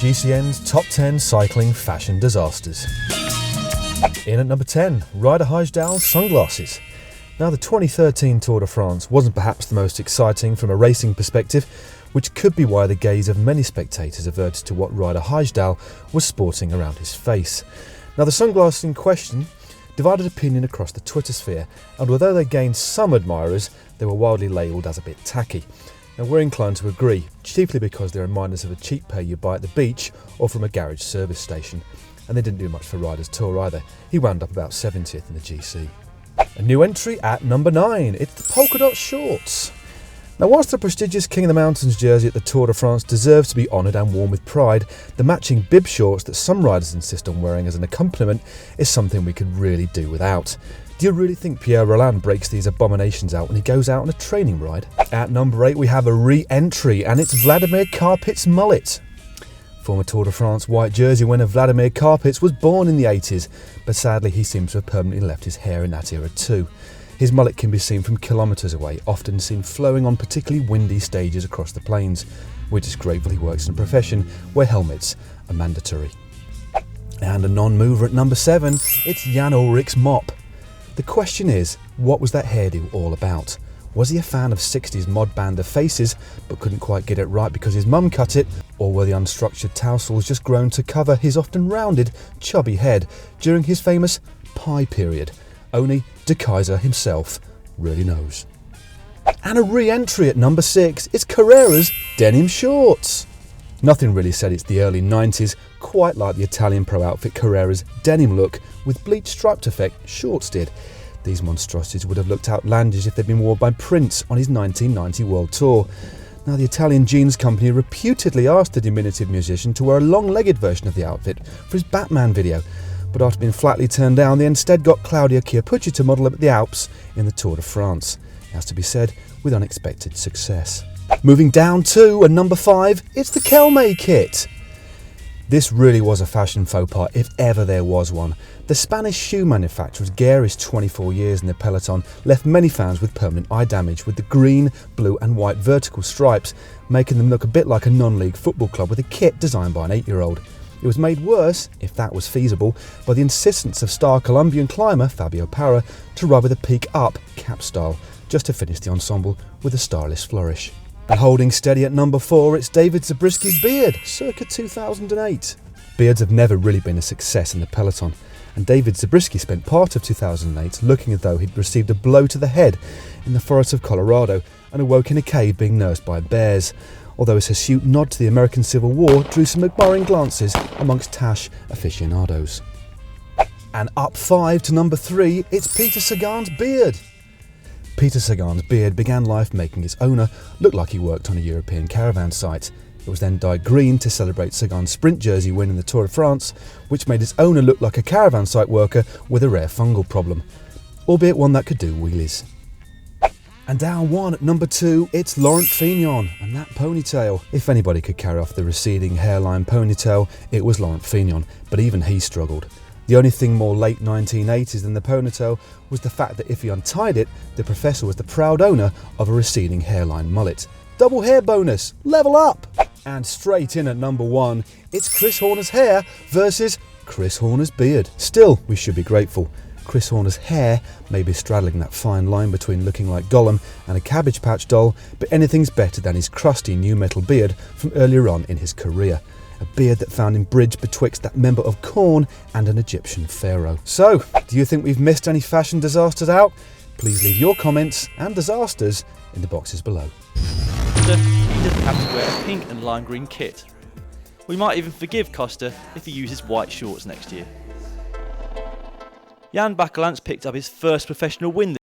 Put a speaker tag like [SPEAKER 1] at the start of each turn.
[SPEAKER 1] GCN's Top 10 Cycling Fashion Disasters. In at number 10, Ryder Hijdahl's sunglasses. Now, the 2013 Tour de France wasn't perhaps the most exciting from a racing perspective, which could be why the gaze of many spectators averted to what Ryder Hijdahl was sporting around his face. Now, the sunglasses in question divided opinion across the Twitter sphere, and although they gained some admirers, they were widely labelled as a bit tacky. Now, we're inclined to agree, chiefly because they're reminders of a cheap pair you buy at the beach or from a garage service station. And they didn't do much for Ryder's tour either. He wound up about 70th in the GC. A new entry at number 9, it's the Polka Dot shorts. Now, whilst the prestigious King of the Mountains jersey at the Tour de France deserves to be honoured and worn with pride, the matching bib shorts that some riders insist on wearing as an accompaniment is something we could really do without. Do you really think Pierre Rolland breaks these abominations out when he goes out on a training ride? At number 8 we have a re-entry, and it's Vladimir Karpet's mullet. Former Tour de France white jersey winner Vladimir Karpet was born in the 80s, but sadly he seems to have permanently left his hair in that era too. His mullet can be seen from kilometres away, often seen flowing on particularly windy stages across the plains. We're just grateful he works in a profession where helmets are mandatory. And a non-mover at number 7, it's Jan Ullrich's mop. The question is, what was that hairdo all about? Was he a fan of 60s mod band of Faces, but couldn't quite get it right because his mum cut it? Or were the unstructured tousles just grown to cover his often rounded, chubby head during his famous pie period? Only De Kaiser himself really knows. And a re-entry at number 6, it's Carreras' denim shorts. Nothing really said it's the early 90s, quite like the Italian pro outfit Carreras' denim look with bleached striped effect shorts did. These monstrosities would have looked outlandish if they'd been worn by Prince on his 1990 World Tour. Now, the Italian jeans company reputedly asked the diminutive musician to wear a long-legged version of the outfit for his Batman video, but after being flatly turned down, they instead got Claudia Chiappucci to model up at the Alps in the Tour de France. It has to be said, with unexpected success. Moving down to number 5, it's the Kelme kit. This really was a fashion faux pas if ever there was one. The Spanish shoe manufacturer's garish 24 years in the peloton left many fans with permanent eye damage with the green, blue and white vertical stripes, making them look a bit like a non-league football club with a kit designed by an 8-year-old. It was made worse, if that was feasible, by the insistence of star Colombian climber Fabio Parra to ride with a peak up cap style, just to finish the ensemble with a stylish flourish. And holding steady at number 4, it's David Zabriskie's beard, circa 2008. Beards have never really been a success in the peloton, and David Zabriskie spent part of 2008 looking as though he'd received a blow to the head in the forests of Colorado and awoke in a cave being nursed by bears, although his hirsute nod to the American Civil War drew some admiring glances amongst Tash aficionados. And up 5 to number 3, it's Peter Sagan's beard. Peter Sagan's beard began life making its owner look like he worked on a European caravan site. It was then dyed green to celebrate Sagan's sprint jersey win in the Tour de France, which made its owner look like a caravan site worker with a rare fungal problem, albeit one that could do wheelies. And down 1 at number 2, it's Laurent Fignon and that ponytail. If anybody could carry off the receding hairline ponytail, it was Laurent Fignon, but even he struggled. The only thing more late 1980s than the ponytail was the fact that if he untied it, the professor was the proud owner of a receding hairline mullet. Double hair bonus, level up! And straight in at number 1, it's Chris Horner's hair versus Chris Horner's beard. Still, we should be grateful. Chris Horner's hair may be straddling that fine line between looking like Gollum and a Cabbage Patch doll, but anything's better than his crusty new metal beard from earlier on in his career. A beard that found him bridged betwixt that member of Korn and an Egyptian pharaoh. So, do you think we've missed any fashion disasters out? Please leave your comments and disasters in the boxes below.
[SPEAKER 2] Costa, he doesn't have to wear a pink and lime green kit. We might even forgive Costa if he uses white shorts next year. Jan Bakelants picked up his first professional win